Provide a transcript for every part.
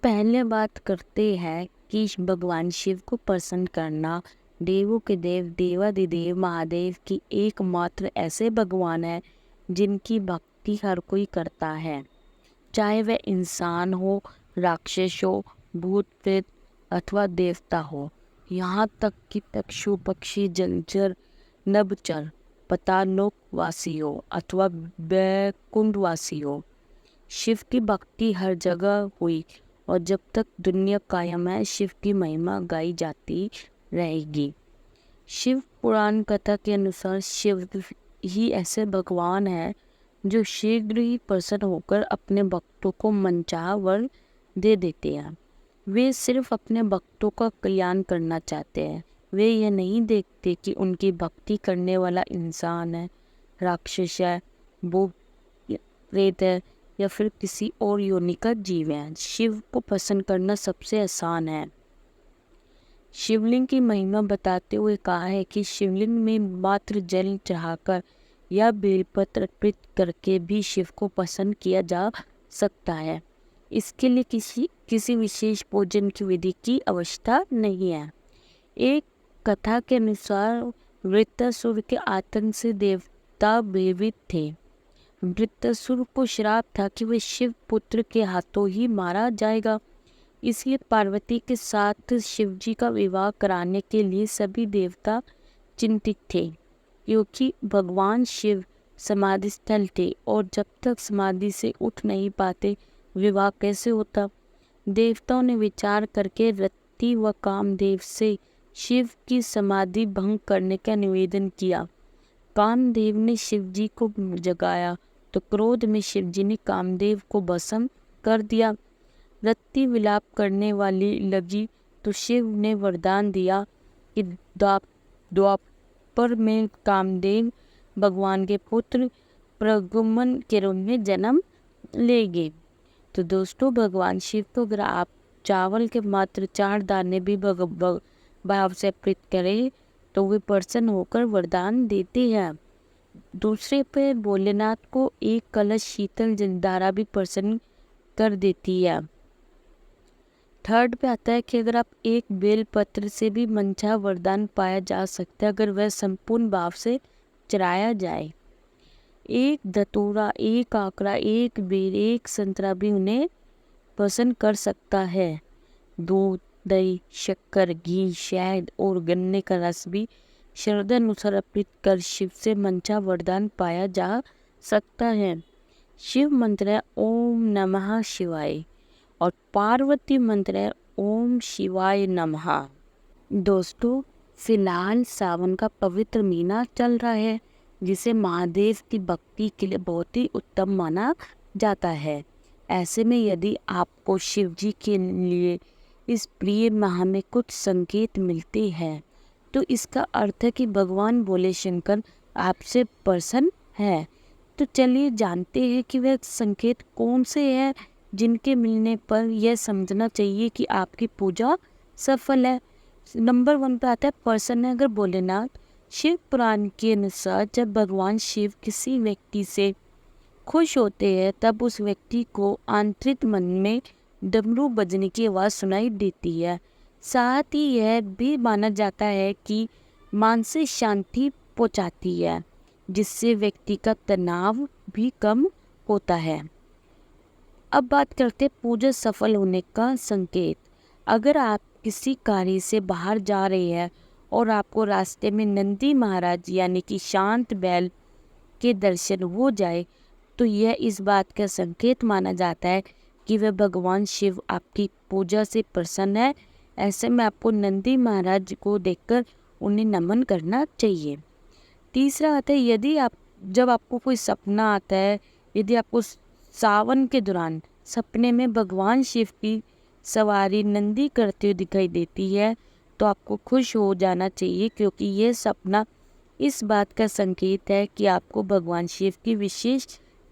पहले बात करते हैं कि भगवान शिव को प्रसन्न करना देवों के देव देवाधिदेव महादेव की एकमात्र ऐसे भगवान है जिनकी भक्ति हर कोई करता है, चाहे वह इंसान हो, राक्षस हो, भूत प्रेत अथवा देवता हो। यहाँ तक कि पशु पक्षी जलचर नभचर पतालोकवासी हो अथवा बैकुंठवासी हो, शिव की भक्ति हर जगह हुई और जब तक दुनिया कायम है शिव की महिमा गाई जाती रहेगी। शिव पुराण कथा के अनुसार शिव ही ऐसे भगवान हैं जो शीघ्र ही प्रसन्न होकर अपने भक्तों को मनचाहा वर दे देते हैं। वे सिर्फ अपने भक्तों का कल्याण करना चाहते हैं। वे यह नहीं देखते कि उनकी भक्ति करने वाला इंसान है, राक्षस है, भूत प्रेत है या फिर किसी और योनि का जीव है। शिव को प्रसन्न करना सबसे आसान है। शिवलिंग की महिमा बताते हुए कहा है कि शिवलिंग में मात्र जल चढ़ाकर या बेलपत्र अर्पित करके भी शिव को प्रसन्न किया जा सकता है। इसके लिए किसी विशेष पूजन की विधि की आवश्यकता नहीं है। एक कथा के अनुसार वृत्तासुर के आतंक से देवता भयभीत थे। वृत्तासुर को श्राप था कि वह शिव पुत्र के हाथों ही मारा जाएगा। इसलिए पार्वती के साथ शिवजी का विवाह कराने के लिए सभी देवता चिंतित थे, क्योंकि भगवान शिव समाधि स्थल थे और जब तक समाधि से उठ नहीं पाते विवाह कैसे होता। देवताओं ने विचार करके रति व कामदेव से शिव की समाधि भंग करने का निवेदन किया। कामदेव ने शिवजी को जगाया तो क्रोध में शिवजी ने कामदेव को भस्म कर दिया। रति विलाप करने वाली लगी तो शिव ने वरदान दिया कि द्वापर में कामदेव भगवान के पुत्र प्रद्युम्न के रूप में जन्म लेंगे। तो दोस्तों, भगवान शिव को अगर आप चावल के मात्र 4 दाने भी भाव से अर्पित करें तो वे प्रसन्न होकर वरदान देते हैं। दूसरे पे भोलेनाथ को एक कलश शीतल जलधारा भी प्रसन्न कर देती है। थर्ड पे आता है कि अगर आप एक बेल पत्र से भी मनचाहा वरदान पाया जा सकता है अगर वह संपूर्ण भाव से चढ़ाया जाए। एक धतूरा, एक आंकड़ा, एक बेर, एक संतरा भी उन्हें प्रसन्न कर सकता है। दूध, दही, शक्कर, घी, शहद और गन्ने का रस भी श्रद्धा अनुसार अर्पित कर शिव से मनचाहा वरदान पाया जा सकता है। शिव मंत्र है ओम नमः शिवाय और पार्वती मंत्र है ओम शिवाय नमः। दोस्तों, फिलहाल सावन का पवित्र महीना चल रहा है जिसे महादेव की भक्ति के लिए बहुत ही उत्तम माना जाता है। ऐसे में यदि आपको शिव जी के लिए इस प्रिय माह में कुछ संकेत मिलते हैं तो इसका अर्थ है कि भगवान भोले शंकर आपसे प्रसन्न है। तो चलिए जानते हैं कि वह संकेत कौन से हैं जिनके मिलने पर यह समझना चाहिए कि आपकी पूजा सफल है। नंबर 1 पे आता है प्रसन्न है अगर भोलेनाथ। शिव पुराण के अनुसार जब भगवान शिव किसी व्यक्ति से खुश होते हैं तब उस व्यक्ति को आंतरिक मन में डमरू बजने की आवाज़ सुनाई देती है। साथ ही यह भी माना जाता है कि मानसिक शांति पहुंचाती है जिससे व्यक्ति का तनाव भी कम होता है। अब बात करते हैं पूजा सफल होने का संकेत। अगर आप किसी कार्य से बाहर जा रहे हैं और आपको रास्ते में नंदी महाराज यानी कि शांत बैल के दर्शन हो जाए तो यह इस बात का संकेत माना जाता है कि वह भगवान शिव आपकी पूजा से प्रसन्न है। ऐसे में आपको नंदी महाराज को देखकर उन्हें नमन करना चाहिए। तीसरा आता है जब आपको कोई सपना आता है, यदि आपको सावन के दौरान सपने में भगवान शिव की सवारी नंदी करते हुए दिखाई देती है तो आपको खुश हो जाना चाहिए, क्योंकि यह सपना इस बात का संकेत है कि आपको भगवान शिव की विशेष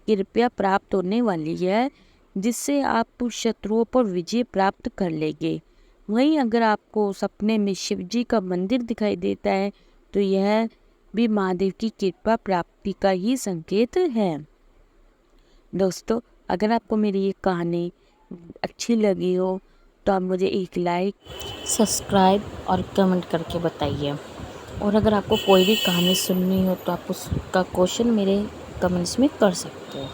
कृपा प्राप्त होने वाली है जिससे आप शत्रुओं पर विजय प्राप्त कर लेंगे। वहीं अगर आपको सपने में शिव जी का मंदिर दिखाई देता है तो यह भी महादेव की कृपा प्राप्ति का ही संकेत है। दोस्तों, अगर आपको मेरी ये कहानी अच्छी लगी हो तो आप मुझे एक लाइक, सब्सक्राइब और कमेंट करके बताइए। और अगर आपको कोई भी कहानी सुननी हो तो आप उसका क्वेश्चन मेरे कमेंट्स में कर सकते हो।